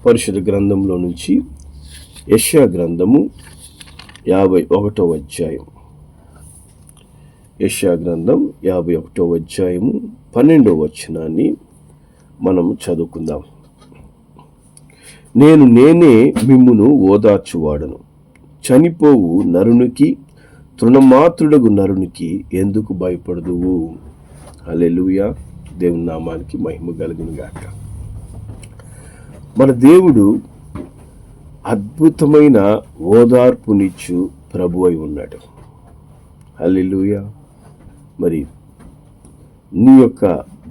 పరిశుద్ధ గ్రంథంలో నుంచి యెషయా గ్రంథము 51వ అధ్యాయం. యెషయా గ్రంథం 51వ అధ్యాయము 12వ వచనాన్ని మనం చదువుకుందాం. నేనే మిమ్మును ఓదార్చువాడను, చనిపోవు నరునికి తృణమాత్రుడగు నరునికి ఎందుకు భయపడదువు. హల్లెలూయా. దేవుని నామానికి మహిమ కలుగును గాక. మన దేవుడు అద్భుతమైన ఓదార్పునిచ్చు ప్రభు అయి ఉన్నాడు. హల్లెలూయా. మరి నీ యొక్క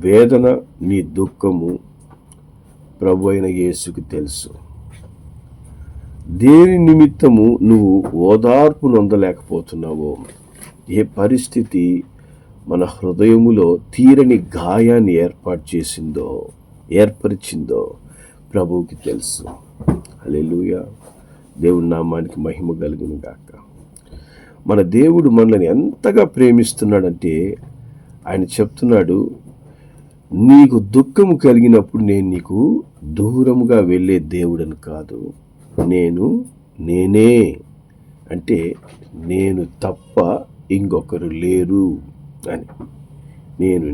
వేదన, నీ దుఃఖము ప్రభు అయిన యేసుకు తెలుసు. దేని నిమిత్తము నువ్వు ఓదార్పు నొందలేకపోతున్నావో, ఏ పరిస్థితి మన హృదయములో తీరని గాయాన్ని ఏర్పరిచిందో ప్రభువుకి తెలుసు. హల్లెలూయా. దేవుని నామానికి మహిమ కలుగును గాక. మన దేవుడు మనల్ని ఎంతగా ప్రేమిస్తున్నాడంటే ఆయన చెప్తున్నాడు, నీకు దుఃఖము కలిగినప్పుడు నేను నీకు దూరముగా వెళ్ళే దేవుడని కాదు, నేనే అంటే నేను తప్ప ఇంకొకరు లేరు అని.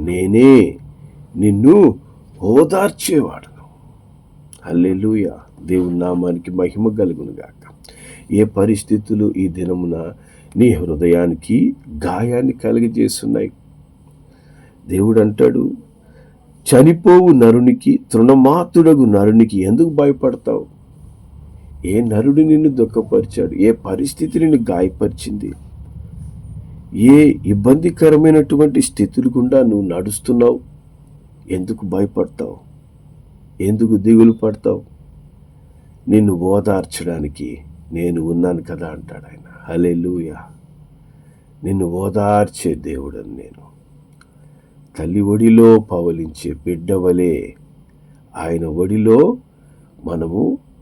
నేనే నిన్ను ఓదార్చేవాడను. హల్లెలూయా. దేవుని నామానికి మహిమ కలుగును గాక. ఏ పరిస్థితులు ఈ దినమున నీ హృదయానికి గాయాన్ని కలిగజేస్తున్నాయి? దేవుడు అంటాడు, చనిపోవు నరునికి తృణమాతుడగు నరునికి ఎందుకు భయపడతావు? ఏ నరుడు నిన్ను దుఃఖపరిచాడు? ఏ పరిస్థితి నిన్ను గాయపరిచింది? ఏ ఇబ్బందికరమైనటువంటి స్థితులు గుండా నువ్వు నడుస్తున్నావు? ఎందుకు భయపడతావు? ఎందుకు దిగులు పడతావు? నిన్ను ఓదార్చడానికి నేను ఉన్నాను కదా అంటాడు ఆయన. హల్లెలూయా. నిన్ను ఓదార్చే దేవుడని నేను. తల్లి ఒడిలో పవలించే బిడ్డవలే ఆయన ఒడిలో మనము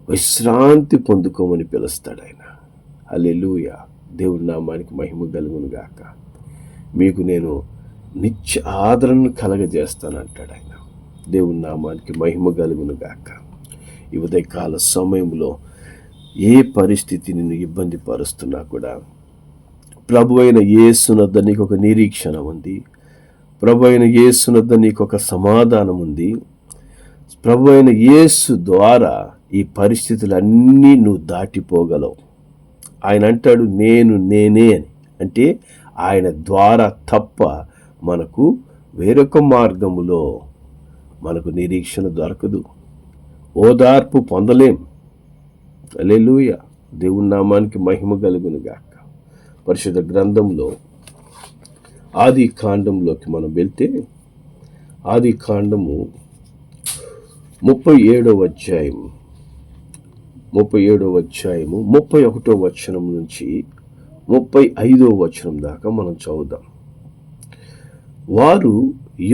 విశ్రాంతి పొందుకోమని పిలుస్తాడు ఆయన. హల్లెలూయా. దేవుడి నామానికి మహిమ కలుగును గాక. మీకు నేను నిత్య ఆదరణను కలగజేస్తానంటాడు ఆయన. దేవుని నామానికి మహిమ కలుగును గాక. ఈ ఉదయకాల సమయంలో ఏ పరిస్థితి నిన్ను ఇబ్బంది పరుస్తున్నా కూడా ప్రభు అయిన యేసునొద్ద నీకు ఒక నిరీక్షణ ఉంది. ప్రభు అయిన యేసునొద్ద నీకు ఒక సమాధానం ఉంది. ప్రభు అయిన యేసు ద్వారా ఈ పరిస్థితులన్నీ నువ్వు దాటిపోగలవు. ఆయన అంటాడు, నేనే అని. అంటే ఆయన ద్వారా తప్ప మనకు వేరొక మార్గములో మనకు నిరీక్షణ దొరకదు, ఓదార్పు పొందలేం. హల్లెలూయా. దేవుని నామానికి మహిమ కలుగును గాక. పరిశుద్ధ గ్రంథంలో ఆది కాండంలోకి మనం వెళ్తే, ఆది కాండము 37వ అధ్యాయం 31వ వచనం నుంచి 35వ వచనం దాకా మనం చదువుదాం. వారు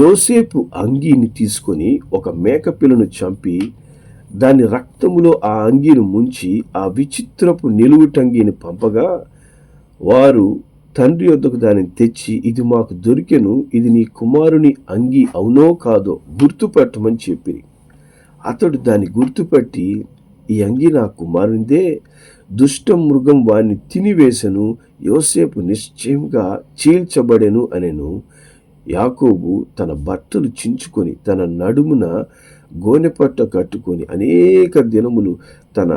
యోసేపు అంగీని తీసుకొని ఒక మేకపిల్లను చంపి దాని రక్తములో ఆ అంగీని ముంచి ఆ విచిత్రపు నిలువుటంగీని పంపగా, వారు తండ్రి వద్దకు దానిని తెచ్చి, ఇది మాకు దొరికెను, ఇది నీ కుమారుని అంగీ అవునో కాదో గుర్తుపట్టమని చెప్పి, అతడు దాన్ని గుర్తుపట్టి, ఈ అంగీ నా కుమారునిదే, దుష్ట మృగం వాణ్ణి తినివేశను, యోసేపు నిశ్చయంగా చీల్చబడెను అనెను. యాకోబు తన బట్టలు చించుకొని తన నడుమున గోనెపట్ట కట్టుకొని అనేక దినములు తన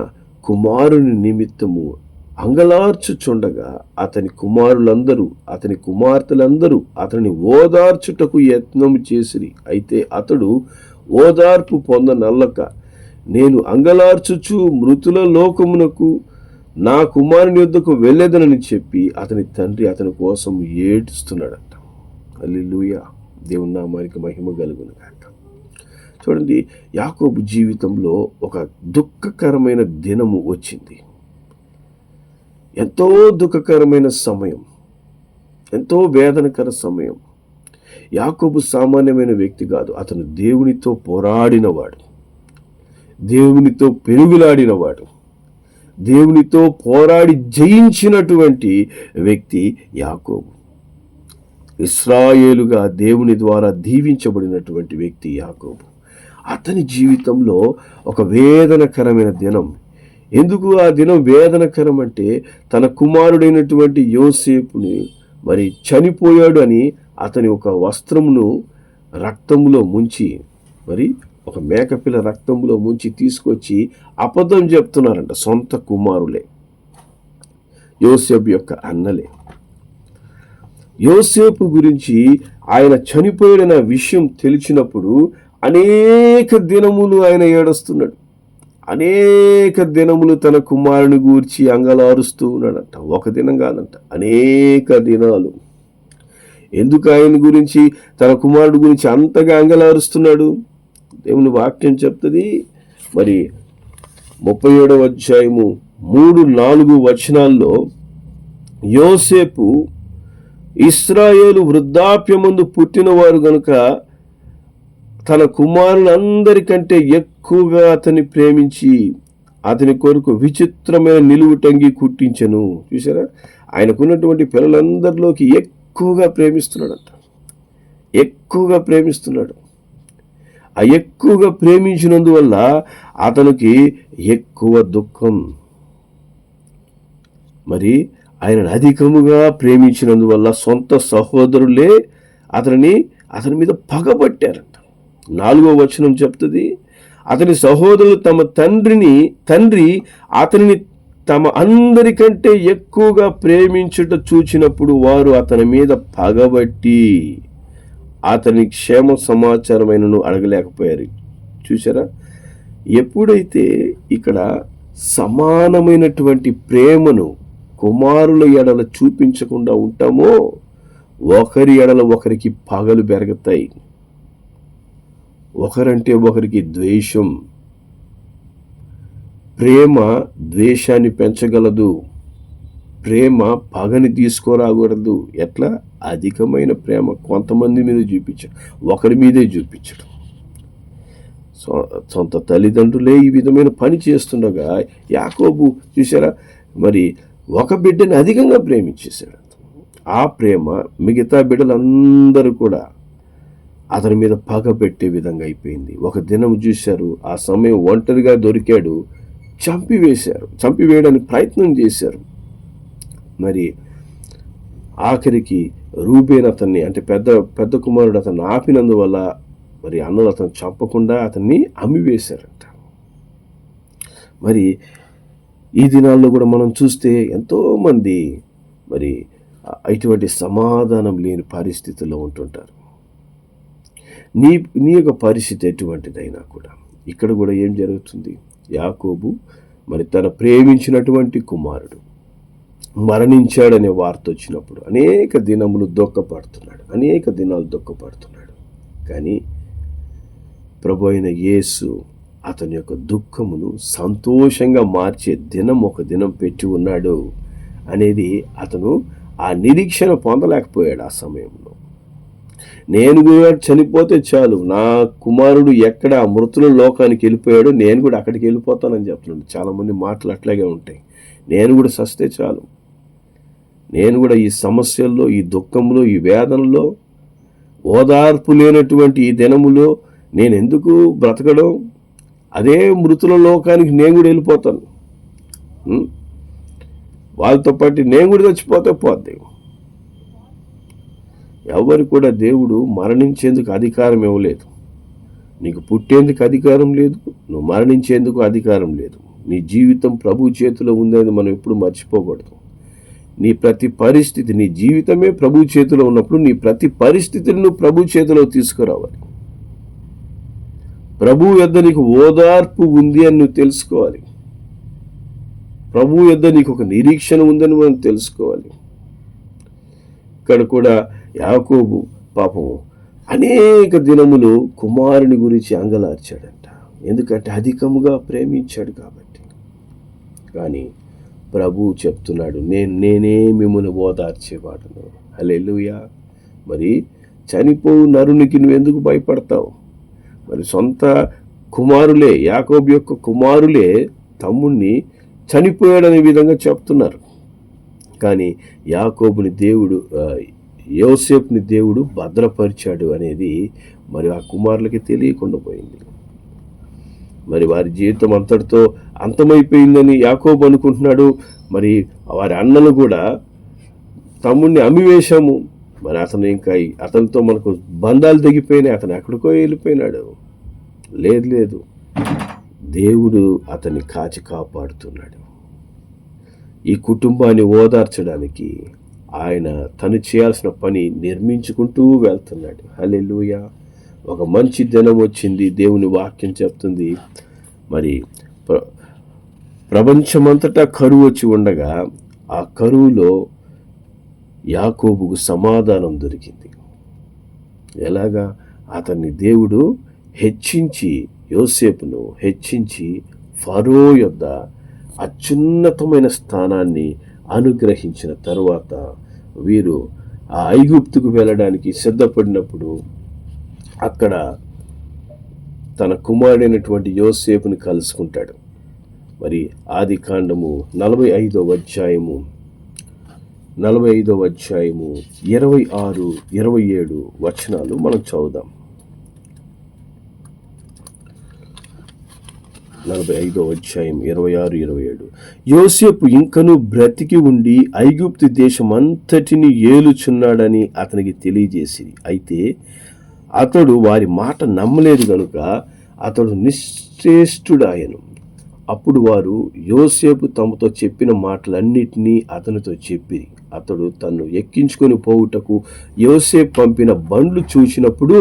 కుమారుని నిమిత్తము అంగలార్చుచుండగా, అతని కుమార్తెలందరూ అతని ఓదార్చుటకు యత్నము చేసిరి. అయితే అతడు ఓదార్పు పొందనల్లక, నేను అంగలార్చుచు మృతుల లోకమునకు నా కుమారుని యొద్దకు వెళ్ళేదనని చెప్పి అతని తండ్రి అతని కోసం ఏడుస్తున్నాడట. హల్లెలూయా. దేవుని నామానికి మహిమ కలుగును గాక. చూడండి, యాకోబు జీవితంలో ఒక దుఃఖకరమైన దినము వచ్చింది. ఎంతో దుఃఖకరమైన సమయం, ఎంతో వేదనకర సమయం. యాకోబు సామాన్యమైన వ్యక్తి కాదు. అతను దేవునితో పోరాడినవాడు, దేవునితో పెరుగులాడినవాడు, దేవునితో పోరాడి జయించినటువంటి వ్యక్తి యాకోబు. ఇశ్రాయేలుగా దేవుని ద్వారా దీవించబడినటువంటి వ్యక్తి యాకోబు. అతని జీవితంలో ఒక వేదనకరమైన దినం. ఎందుకు ఆ దినం వేదనకరం అంటే, తన కుమారుడైనటువంటి యోసేపుని మరి చనిపోయాడు అని అతని ఒక వస్త్రమును రక్తములో ముంచి, మరి ఒక మేకపిల్ల రక్తంలో ముంచి తీసుకొచ్చి అబద్ధం చెప్తున్నారంట. సొంత కుమారులే, యోసేపు యొక్క అన్నలే. యోసేపు గురించి ఆయన చనిపోయిన విషయం తెలిసినప్పుడు అనేక దినములు ఆయన ఏడుస్తున్నాడు. అనేక దినములు తన కుమారుని గూర్చి అంగలారుస్తూ ఉన్నాడంట. ఒక దినం కాదంట, అనేక దినాలు. ఎందుకు ఆయన గురించి, తన కుమారుడు గురించి అంతగా అంగలారుస్తున్నాడు? దేవుని వాక్యం చెప్తుంది. మరి 37వ అధ్యాయము 3-4 వచనాల్లో, యోసేపు ఇశ్రాయేలు వృద్ధాప్యమందు పుట్టినవారు గనుక తన కుమారులందరికంటే ఎక్కువగా అతన్ని ప్రేమించి అతని కొరకు విచిత్రమైన నిలువుటంగి కుట్టించెను. చూసారా, ఆయనకున్నటువంటి పిల్లలందరిలోకి ఎక్కువగా ప్రేమిస్తున్నాడంట. ఎక్కువగా ప్రేమిస్తున్నాడు. ఆ ఎక్కువగా ప్రేమించినందువల్ల అతనికి ఎక్కువ దుఃఖం. మరి ఆయనను అధికముగా ప్రేమించినందువల్ల సొంత సహోదరులే అతని మీద పగబట్టారంట. 4వ వచనం చెప్తుంది, అతని సహోదరులు తమ తండ్రి అతనిని తమ అందరికంటే ఎక్కువగా ప్రేమించుట చూచినప్పుడు వారు అతని మీద పగబట్టి అతని క్షేమ సమాచారమైనను అడగలేకపోయారు. చూసారా, ఎప్పుడైతే ఇక్కడ సమానమైనటువంటి ప్రేమను కుమారుల ఎడల చూపించకుండా ఉంటామో, ఒకరి ఎడల ఒకరికి పగలు పెరుగుతాయి. ఒకరంటే ఒకరికి ద్వేషం. ప్రేమ ద్వేషాన్ని పెంచగలదు. ప్రేమ పగని తీసుకురాకూడదు. ఎట్లా? అధికమైన ప్రేమ కొంతమంది మీద చూపించడం, ఒకరి మీదే చూపించడం. సొంత తల్లిదండ్రులే ఈ విధమైన పని చేస్తుండగా యాకోబు చూసారా, మరి ఒక బిడ్డని అధికంగా ప్రేమించేశాడు. ఆ ప్రేమ మిగతా బిడ్డలందరూ కూడా అతని మీద పగ పెట్టే విధంగా అయిపోయింది. ఒక దినం చూశారు, ఆ సమయం ఒంటరిగా దొరికాడు, చంపివేయడానికి ప్రయత్నం చేశారు. మరి ఆఖరికి రూబేన్ అతన్ని, అంటే పెద్ద కుమారుడు అతన్ని ఆపినందువల్ల మరి అన్నలు అతను చంపకుండా అతన్ని అమ్మివేశారంట. మరి ఈ దినాల్లో కూడా మనం చూస్తే ఎంతోమంది మరి ఇటువంటి సమాధానం లేని పరిస్థితుల్లో ఉంటుంటారు. నీ యొక్క పరిస్థితి ఎటువంటిదైనా కూడా ఇక్కడ కూడా ఏం జరుగుతుంది? యాకోబు మరి తన ప్రేమించినటువంటి కుమారుడు మరణించాడనే వార్త వచ్చినప్పుడు అనేక దినాలు దుఃఖపడుతున్నాడు. కానీ ప్రభు అయిన యేసు అతని యొక్క దుఃఖమును సంతోషంగా మార్చే దినం ఒక దినం పెట్టి ఉన్నాడు అనేది అతను ఆ నిరీక్షణ పొందలేకపోయాడు. ఆ సమయంలో నేను కూడా చనిపోతే చాలు, నా కుమారుడు ఎక్కడ మృతుల లోకానికి వెళ్ళిపోయాడో నేను కూడా అక్కడికి వెళ్ళిపోతానని చెప్తున్నాడు. చాలామంది మాటలు అట్లాగే ఉంటాయి. నేను కూడా సస్తే చాలు, నేను కూడా ఈ సమస్యల్లో, ఈ దుఃఖంలో, ఈ వేదనలో, ఓదార్పు లేనటువంటి ఈ దినములో నేను ఎందుకు బ్రతకడం? అదే మృతుల లోకానికి నేను కూడా వెళ్ళిపోతాను. వాళ్ళతో పాటు నేను కూడా చచ్చిపోతే పోద్ది. ఎవరు కూడా దేవుడు మరణించేందుకు అధికారం ఇవ్వలేదు. నీకు పుట్టేందుకు అధికారం లేదు, నువ్వు మరణించేందుకు అధికారం లేదు. నీ జీవితం ప్రభు చేతిలో ఉందని మనం ఎప్పుడు మర్చిపోకూడదు. నీ ప్రతి పరిస్థితి, నీ జీవితమే ప్రభు చేతిలో ఉన్నప్పుడు నీ ప్రతి పరిస్థితిని నువ్వు ప్రభు చేతిలో తీసుకురావాలి. ప్రభు యొద్ద నీకు ఓదార్పు ఉంది అని నువ్వు తెలుసుకోవాలి. ప్రభు యొద్ద నీకు ఒక నిరీక్షణ ఉందని మనం తెలుసుకోవాలి. ఇక్కడ కూడా యాకోబు పాపము అనేక దినములు కుమారుని గురించి అంగలార్చాడంట. ఎందుకంటే అధికముగా ప్రేమించాడు కాబట్టి. కానీ ప్రభు చెప్తున్నాడు, నేనే మిమ్మల్ని ఓదార్చేవాడును. హల్లెలూయా. మరి చనిపోవు నరునికి నువ్వెందుకు భయపడతావు? మరి సొంత కుమారులే, యాకోబు యొక్క కుమారులే తమ్ముణ్ణి చనిపోయాడనే విధంగా చెప్తున్నారు. కానీ యాకోబుని దేవుడు, యోసేపుని దేవుడు భద్రపరిచాడు అనేది మరి ఆ కుమారులకి తెలియకుండా పోయింది. మరి వారి జీవితం అంతటితో అంతమైపోయిందని యాకోబు అనుకుంటున్నాడు. మరి వారి అన్నలు కూడా తమ్ముడిని అమ్మివేశాము, మరి అతను ఇంకా అతనితో మనకు బంధాలు తెగిపోయినాయి, అతను ఎక్కడికో వెళ్ళిపోయినాడు. లేదు, దేవుడు అతన్ని కాచి కాపాడుతున్నాడు. ఈ కుటుంబాన్ని ఓదార్చడానికి ఆయన తను చేయాల్సిన పని నిర్మించుకుంటూ వెళ్తున్నాడు. హల్లెలూయా. ఒక మంచి దినం వచ్చింది. దేవుని వాక్యం చెప్తుంది, మరి ప్రపంచమంతటా కరువు వచ్చి ఉండగా ఆ కరువులో యాకోబుకు సమాధానం దొరికింది. ఎలాగా? అతన్ని దేవుడు హెచ్చించి, యోసేపును హెచ్చించి ఫరో యొద్ద అత్యున్నతమైన స్థానాన్ని అనుగ్రహించిన తరువాత వీరు ఆ ఐగుప్తుకు వెళ్ళడానికి సిద్ధపడినప్పుడు అక్కడ తన కుమారుడైనటువంటి యోసేపుని కలుసుకుంటాడు. మరి ఆది కాండము 45వ అధ్యాయము 26, 27 వచనాలు మనం చదువుదాం. 45వ అధ్యాయం 26, 27. యోసేపు ఇంకను బ్రతికి ఉండి ఐగుప్తు దేశం అంతటిని ఏలుచున్నాడని అతనికి తెలియజేసి, అయితే అతడు వారి మాట నమ్మలేదు గనుక అతడు నిశ్చేష్టుడాయను. అప్పుడు వారు యోసేపు తమతో చెప్పిన మాటలన్నిటినీ అతనితో చెప్పి, అతడు తన్ను ఎక్కించుకొని పోవుటకు యోసేపు పంపిన బండ్లు చూసినప్పుడు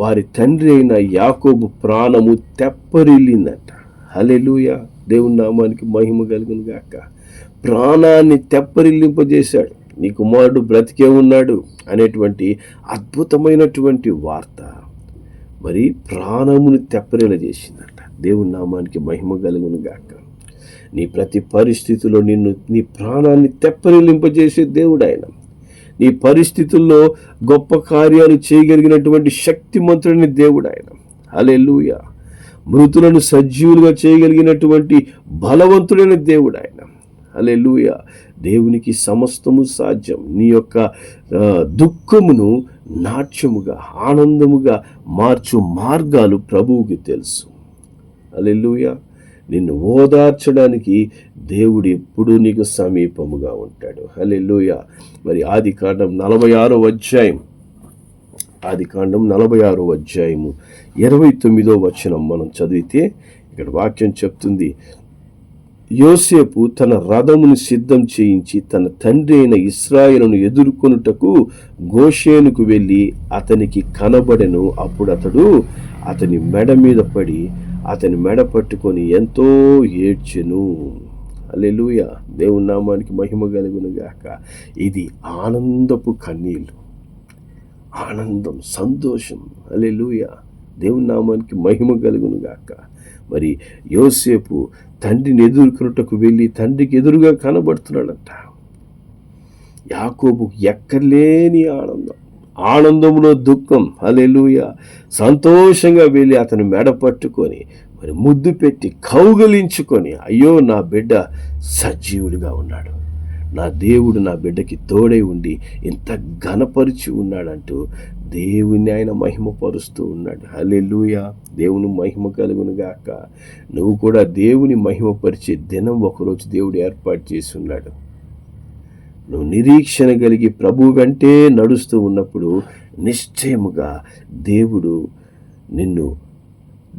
వారి తండ్రి అయిన యాకోబు ప్రాణము తెప్పరిల్లిందట. హల్లెలూయా. దేవుని నామానికి మహిమ కలుగును గాక. ప్రాణాన్ని తెప్పరిల్లింపజేశాడు. నీ కుమారుడు బ్రతికే ఉన్నాడు అనేటువంటి అద్భుతమైనటువంటి వార్త మరి ప్రాణమును తెప్పరిల్ల చేసిందట. దేవుని నామానికి మహిమ కలుగును గాక. నీ ప్రతి పరిస్థితిలో నీ ప్రాణాన్ని తెప్పరిల్లింపజేసే దేవుడు ఆయన. నీ పరిస్థితుల్లో గొప్ప కార్యాలు చేయగలిగినటువంటి శక్తిమంతుడైన దేవుడు ఆయన. హల్లెలూయా. మృతులను సజీవులుగా చేయగలిగినటువంటి బలవంతుడైన దేవుడు ఆయన. హల్లెలూయా. దేవునికి సమస్తము సాధ్యం. నీ యొక్క దుఃఖమును నాట్యముగా, ఆనందముగా మార్చు మార్గాలు ప్రభువుకి తెలుసు. హల్లెలూయా. నిన్ను ఓదార్చడానికి దేవుడు ఎప్పుడూ నీకు సమీపముగా ఉంటాడు. హల్లెలూయా. మరి ఆది కాండం 46వ అధ్యాయం 29వ వచనం మనం చదివితే ఇక్కడ వాక్యం చెప్తుంది, యోసేపు తన రథమును సిద్ధం చేయించి తన తండ్రి అయిన ఇశ్రాయేలును ఎదుర్కొనుటకు గోషేనుకు వెళ్ళి అతనికి కనబడెను. అప్పుడు అతడు అతని మెడ మీద పడి అతని మెడ పట్టుకొని ఎంతో ఏడ్చెను. హల్లెలూయా. దేవుని నామానికి మహిమ కలుగును గాక. ఇది ఆనందపు కన్నీళ్ళు, ఆనందం, సంతోషం. హల్లెలూయా. దేవుని నామానికి మహిమ కలుగును గాక. మరి యోసేపు తండ్రిని ఎదుర్కొనుటకు వెళ్ళి తండ్రికి ఎదురుగా కనబడుతున్నాడంట. యాకోబు ఎక్కలేని ఆనందంలో దుఃఖం. హల్లెలూయా. సంతోషంగా వెళ్ళి అతను మెడ పట్టుకొని మరి ముద్దు పెట్టి కౌగలించుకొని, అయ్యో నా బిడ్డ సజీవుడిగా ఉన్నాడు, నా దేవుడు నా బిడ్డకి తోడై ఉండి ఇంత ఘనపరిచి ఉన్నాడంటూ దేవుని ఆయన మహిమపరుస్తూ ఉన్నాడు. హల్లెలూయా. దేవుని మహిమ కలుగును గాక. నువ్వు కూడా దేవుని మహిమపరిచే దినం ఒకరోజు దేవుడు ఏర్పాటు చేసి ఉన్నాడు. నువ్వు నిరీక్షణ కలిగి ప్రభు వెంటే నడుస్తూ ఉన్నప్పుడు నిశ్చయముగా దేవుడు నిన్ను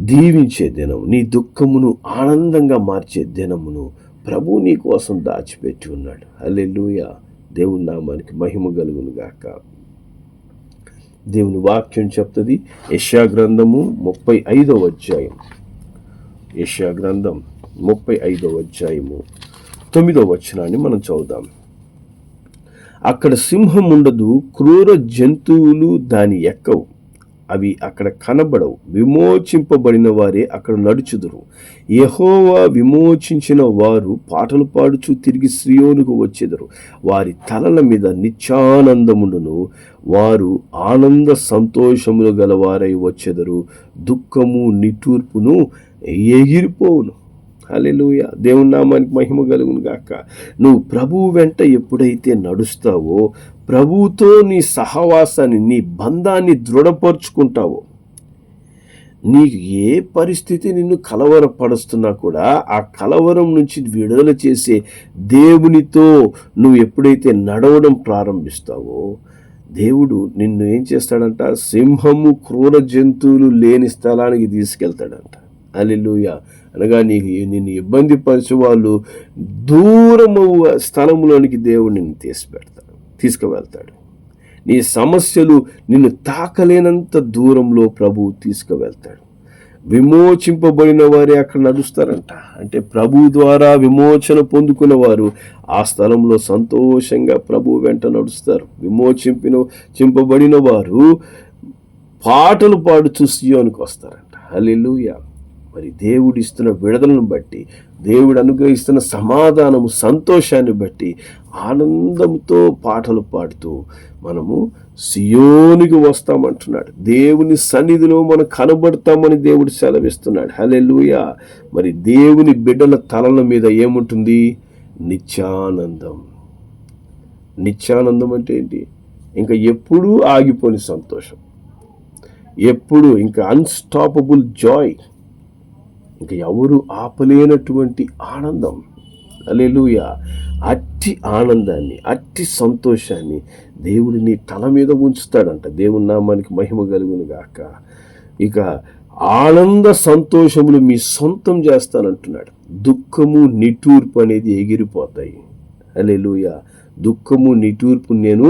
దీవించే దినం, నీ దుఃఖమును ఆనందంగా మార్చే దినమును ప్రభు నీ కోసం దాచిపెట్టి ఉన్నాడు. హల్లెలూయా. దేవుని నామానికి మహిమ కలుగును గాక. దేవుని వాక్యం చెప్తుంది, యెషయా గ్రంథము 35వ అధ్యాయం 35వ అధ్యాయము 9వ వచనాన్ని మనం చదువుదాం. అక్కడ సింహం ఉండదు, క్రూర జంతువులు దాని ఎక్కవు, అవి అక్కడ కనబడవు, విమోచింపబడిన వారే అక్కడ నడుచుదురు. యెహోవా విమోచించిన వారు పాటలు పాడుచు తిరిగి సియోనుకు వచ్చెదరు. వారి తలల మీద నిత్యానందముండును, వారు ఆనంద సంతోషములు గలవారై వచ్చెదరు. దుఃఖము నిట్టూర్పును ఎగిరిపోవును. హల్లెలూయా. దేవుని నామానికి మహిమ కలుగును గాక. నువ్వు ప్రభువు వెంట ఎప్పుడైతే నడుస్తావో, ప్రభువుతో నీ సహవాసాన్ని, నీ బంధాన్ని దృఢపరుచుకుంటావో, నీకు ఏ పరిస్థితి నిన్ను కలవరపరుస్తున్నా కూడా ఆ కలవరం నుంచి విడుదల చేసే దేవునితో నువ్వు ఎప్పుడైతే నడవడం ప్రారంభిస్తావో దేవుడు నిన్ను ఏం చేస్తాడంట, సింహము క్రూర జంతువులు లేని స్థలానికి తీసుకెళ్తాడంట. హల్లెలూయా. అనగా నిన్ను ఇబ్బంది పరిచే వాళ్ళు దూరము స్థలంలోనికి దేవుడు నిన్ను తీసుకువెళ్తాడు. నీ సమస్యలు నిన్ను తాకలేనంత దూరంలో ప్రభువు తీసుకువెళ్తాడు. విమోచింపబడిన వారే అక్కడ నడుస్తారంట. అంటే ప్రభు ద్వారా విమోచన పొందుకున్న వారు ఆ స్థలంలో సంతోషంగా ప్రభు వెంట నడుస్తారు. చింపబడిన వారు పాటలు పాడుతూ సియోనుకు వస్తారంట. హల్లెలూయా. మరి దేవుడు ఇస్తున్న విడుదలను బట్టి, దేవుడు అనుగ్రహిస్తున్న సమాధానము, సంతోషాన్ని బట్టి ఆనందంతో పాటలు పాడుతూ మనము సియోనికి వస్తామంటున్నాడు. దేవుని సన్నిధిలో మనం కనబడతామని దేవుడు సెలవిస్తున్నాడు. హల్లెలూయా. మరి దేవుని బిడ్డల తలల మీద ఏముంటుంది? నిత్యానందం. నిత్యానందం అంటే ఏంటి? ఇంకా ఎప్పుడూ ఆగిపోని సంతోషం, ఎప్పుడు ఇంకా అన్స్టాపబుల్ జాయ్, ఇంకా ఎవరు ఆపలేనటువంటి ఆనందం. హల్లెలూయా. అట్టి ఆనందాన్ని, అట్టి సంతోషాన్ని దేవుడు నీ తల మీద ఉంచుతాడంట. దేవుని నామానికి మహిమ కలుగును గాక. ఇక ఆనంద సంతోషములు మీ సొంతం చేస్తానంటున్నాడు. దుఃఖము నిట్టూర్పు అనేది ఎగిరిపోతాయి. హల్లెలూయా. దుఃఖము నిట్టూర్పు నేను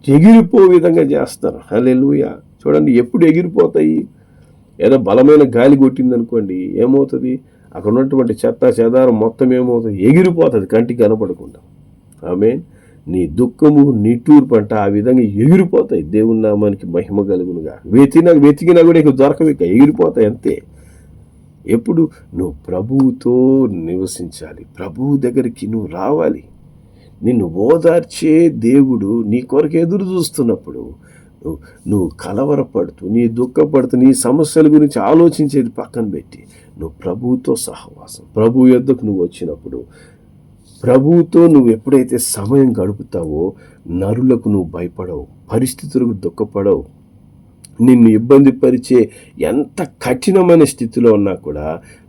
ఎగిరిపో విధంగా చేస్తాను. హల్లెలూయా. చూడండి, ఎప్పుడు ఎగిరిపోతాయి? ఏదో బలమైన గాలి కొట్టిందనుకోండి, ఏమవుతుంది? అక్కడ ఉన్నటువంటి చెత్త చెదారం మొత్తం ఏమవుతుంది? ఎగిరిపోతుంది కంటికి కనపడకుండా. ఆమేన్. నీ దుఃఖము నిట్టూర్పు అంట ఆ విధంగా ఎగిరిపోతాయి. దేవుని నామానికి మహిమ కలుగునుగా. వెతికినా కూడా ఇక దొరకవు, ఇక ఎగిరిపోతాయి అంతే. ఎప్పుడు నువ్వు ప్రభువుతో నివసించాలి, ప్రభువు దగ్గరికి నువ్వు రావాలి. నిన్ను ఓదార్చే దేవుడు నీ కొరకు ఎదురు చూస్తున్నప్పుడు నువ్వు కలవరపడుతూ, నీ దుఃఖపడుతూ, నీ సమస్యల గురించి ఆలోచించేది పక్కన పెట్టి నువ్వు ప్రభువుతో సహవాసం, ప్రభు యొద్దకు నువ్వు వచ్చినప్పుడు, ప్రభువుతో నువ్వు ఎప్పుడైతే సమయం గడుపుతావో నరులకు నువ్వు భయపడవు, పరిస్థితులకు దుఃఖపడవు. నిన్ను ఇబ్బంది పరిచే ఎంత కఠినమైన స్థితిలో ఉన్నా కూడా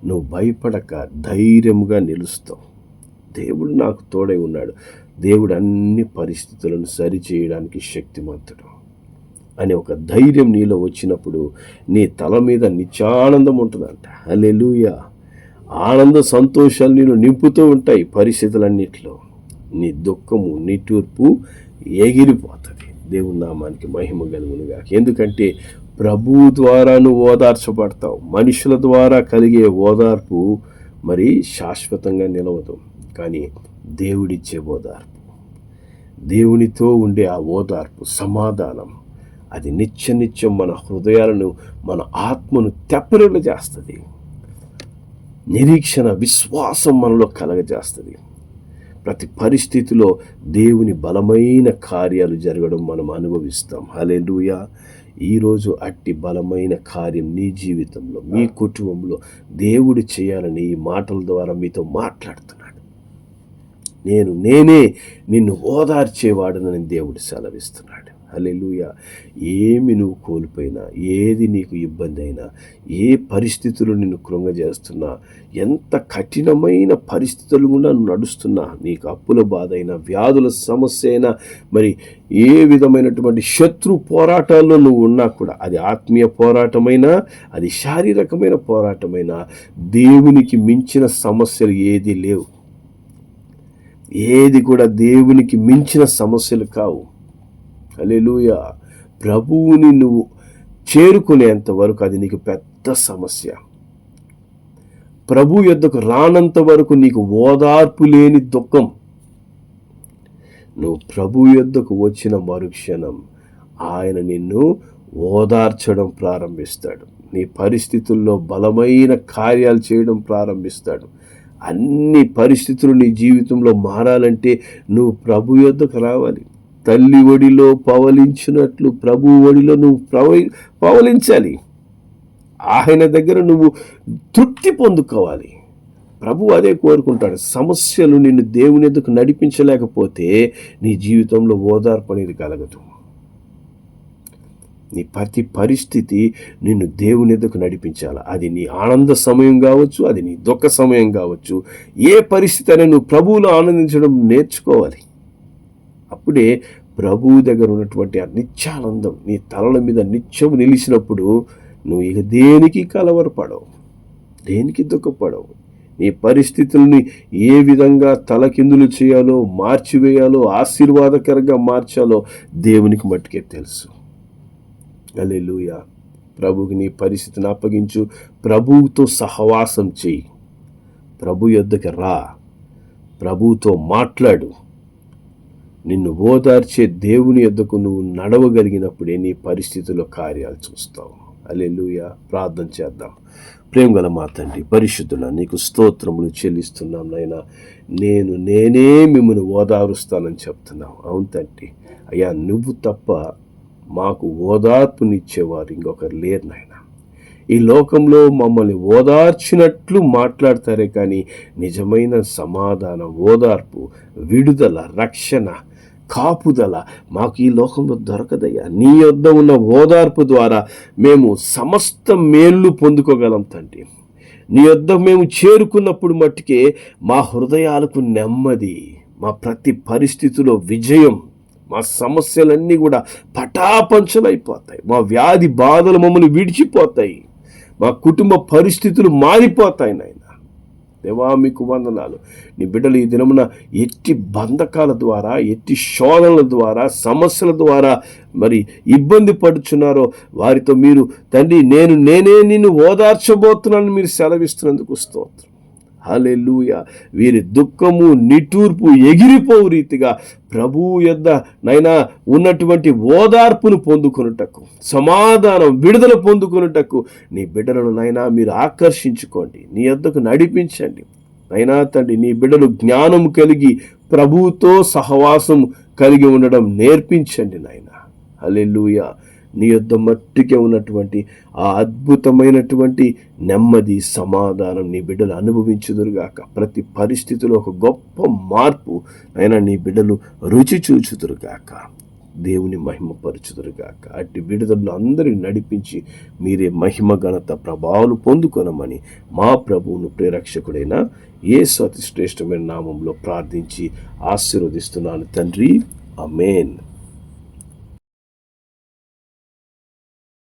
నువ్వు భయపడక ధైర్యంగా నిలుస్తావు. దేవుడు నాకు తోడై ఉన్నాడు, దేవుడు అన్ని పరిస్థితులను సరిచేయడానికి శక్తిమంతుడు అనే ఒక ధైర్యం నీలో వచ్చినప్పుడు నీ తల మీద నిత్యానందం ఉంటుందంట. హల్లెలూయా. ఆనంద సంతోషాలు నేను నింపుతూ ఉంటాయి. పరిస్థితులన్నిట్లో నీ దుఃఖము నిట్టూర్పు ఎగిరిపోతుంది. దేవుని నామానికి మహిమ కలుగునుగా. ఎందుకంటే ప్రభువు ద్వారా నువ్వు ఓదార్చబడతావు. మనుషుల ద్వారా కలిగే ఓదార్పు మరి శాశ్వతంగా నిలవదు, కానీ దేవుడిచ్చే ఓదార్పు, దేవునితో ఉండే ఆ ఓదార్పు, సమాధానం, అది నిత్యం మన హృదయాలను, మన ఆత్మను తెప్పరిల్ల చేస్తుంది. నిరీక్షణ, విశ్వాసం మనలో కలగజేస్తుంది. ప్రతి పరిస్థితిలో దేవుని బలమైన కార్యాలు జరగడం మనం అనుభవిస్తాం. హల్లెలూయా. ఈరోజు అట్టి బలమైన కార్యం నీ జీవితంలో, మీ కుటుంబంలో దేవుడు చేయాలని ఈ మాటల ద్వారా మీతో మాట్లాడుతున్నాడు. నేనే నిన్ను ఓదార్చేవాడనని దేవుడు సెలవిస్తున్నాడు. హల్లెలూయా. ఏమి నువ్వు కోల్పోయినా, ఏది నీకు ఇబ్బంది అయినా, ఏ పరిస్థితులు నిన్ను కృంగజేస్తున్నా, ఎంత కఠినమైన పరిస్థితులు గుండా నువ్వు నడుస్తున్నా, నీకు అప్పుల బాధ అయినా, వ్యాధుల సమస్య అయినా, మరి ఏ విధమైనటువంటి శత్రు పోరాటాల్లో నువ్వు ఉన్నా కూడా, అది ఆత్మీయ పోరాటమైనా, అది శారీరకమైన పోరాటమైనా, దేవునికి మించిన సమస్యలు ఏది లేవు. ఏది కూడా దేవునికి మించిన సమస్యలు కావు. హల్లెలూయా. ప్రభువుని నువ్వు చేరుకునేంత వరకు అది నీకు పెద్ద సమస్య. ప్రభు యొద్దకు రానంత వరకు నీకు ఓదార్పు లేని దుఃఖం. నువ్వు ప్రభు యొద్దకు వచ్చిన మరుక్షణం ఆయన నిన్ను ఓదార్చడం ప్రారంభిస్తాడు. నీ పరిస్థితుల్లో బలమైన కార్యాలు చేయడం ప్రారంభిస్తాడు. అన్ని పరిస్థితులు నీ జీవితంలో మారాలంటే నువ్వు ప్రభు యొద్దకు రావాలి. తల్లి ఒడిలో పవలించినట్లు ప్రభు ఒడిలో నువ్వు పవలించాలి. ఆయన దగ్గర నువ్వు తృప్తి పొందుకోవాలి. ప్రభు అదే కోరుకుంటాడు. సమస్యలు నిన్ను దేవుని ఎదుకు నడిపించలేకపోతే నీ జీవితంలో ఓదార్పు అనేది కలగదు. నీ ప్రతి పరిస్థితి నిన్ను దేవుని ఎద్దకు నడిపించాలి. అది నీ ఆనంద సమయం కావచ్చు, అది నీ దుఃఖ సమయం కావచ్చు. ఏ పరిస్థితి అయినా నువ్వు ప్రభువులో ఆనందించడం నేర్చుకోవాలి. అప్పుడే ప్రభువు దగ్గర ఉన్నటువంటి ఆ నిత్యానందం నీ తలల మీద నిత్యం నిలిచినప్పుడు నువ్వు ఇక దేనికి కలవరపడవు, దేనికి దుఃఖపడవు. నీ పరిస్థితుల్ని ఏ విధంగా తలకిందులు చేయాలో, మార్చివేయాలో, ఆశీర్వాదకరంగా మార్చాలో దేవునికి మట్టుకే తెలుసు. హల్లెలూయా. ప్రభువుకి నీ పరిస్థితిని అప్పగించు. ప్రభువుతో సహవాసం చెయ్యి. ప్రభు యొద్దకు రా. ప్రభువుతో మాట్లాడు. నిన్ను ఓదార్చే దేవుని యొద్దకు నువ్వు నడవగలిగినప్పుడే నీ పరిస్థితుల్లో కార్యాలు చూస్తావు. హల్లెలూయా. ప్రార్థన చేద్దాం. ప్రేమగల మా తండ్రి పరిశుద్ధుడా, నీకు స్తోత్రములు చెల్లిస్తున్నాం నాయనా. నేనే మిమ్మల్ని ఓదారుస్తానని చెప్తున్నావు. అవును తండ్రి. అయ్యా, నువ్వు తప్ప మాకు ఓదార్పునిచ్చేవారు ఇంకొకరు లేరు నాయన. ఈ లోకంలో మమ్మల్ని ఓదార్చినట్లు మాట్లాడతారే కానీ నిజమైన సమాధానం, ఓదార్పు, విడుదల, రక్షణ, కాపుదల మాకు ఈ లోకంలో దొరకదయ్యా. నీ యొద్ద ఉన్న ఓదార్పు ద్వారా మేము సమస్త మేళ్ళు పొందుకోగలం తండ్రి. నీ యొద్ద మేము చేరుకున్నప్పుడు మట్టుకే మా హృదయాలకు నెమ్మది, మా ప్రతి పరిస్థితిలో విజయం, మా సమస్యలన్నీ కూడా పటాపంచలైపోతాయి. మా వ్యాధి బాధలు మమ్మల్ని విడిచిపోతాయి. మా కుటుంబ పరిస్థితులు మారిపోతాయి నాయన. దేవా, మీకు వందనాలు. నీ బిడ్డలు ఈ దినమున ఎట్టి బంధకాల ద్వారా, ఎట్టి శోధనల ద్వారా, సమస్యల ద్వారా మరి ఇబ్బంది పడుచున్నారో వారితో మీరు తండ్రి నేనే నిన్ను ఓదార్చబోతున్నానని మీరు సెలవిస్తున్నందుకు స్తోత్రం. హల్లెలూయా. వీరి దుఃఖము, నిట్టూర్పు ఎగిరిపోవు రీతిగా ప్రభువు యొద్ద నైనా ఉన్నటువంటి ఓదార్పును పొందుకొనుటకు, సమాధానం, విడుదల పొందుకొనుటకు నీ బిడ్డలను నైనా మీరు ఆకర్షించుకోండి. నీ యొద్దకు నడిపించండి నైనా తండ్రి. నీ బిడ్డలు జ్ఞానం కలిగి ప్రభువుతో సహవాసం కలిగి ఉండడం నేర్పించండి నాయన. హల్లెలూయా. నీ యొద్ద మట్టుకే ఉన్నటువంటి ఆ అద్భుతమైనటువంటి నెమ్మది, సమాధానం నీ బిడ్డలు అనుభవించుదురుగాక. ప్రతి పరిస్థితిలో ఒక గొప్ప మార్పు అయినా నీ బిడ్డలు రుచి చూచుదురుగాక. దేవుని మహిమపరచుదురుగాక. అట్టి విడుదలను అందరిని నడిపించి మీరే మహిమ, ఘనత, ప్రభావాలు పొందుకొనమని మా ప్రభువును ప్రేరక్షకుడైన యేసు అతి శ్రేష్టమైన నామంలో ప్రార్థించి ఆశీర్వదిస్తున్నాను తండ్రి. ఆమేన్.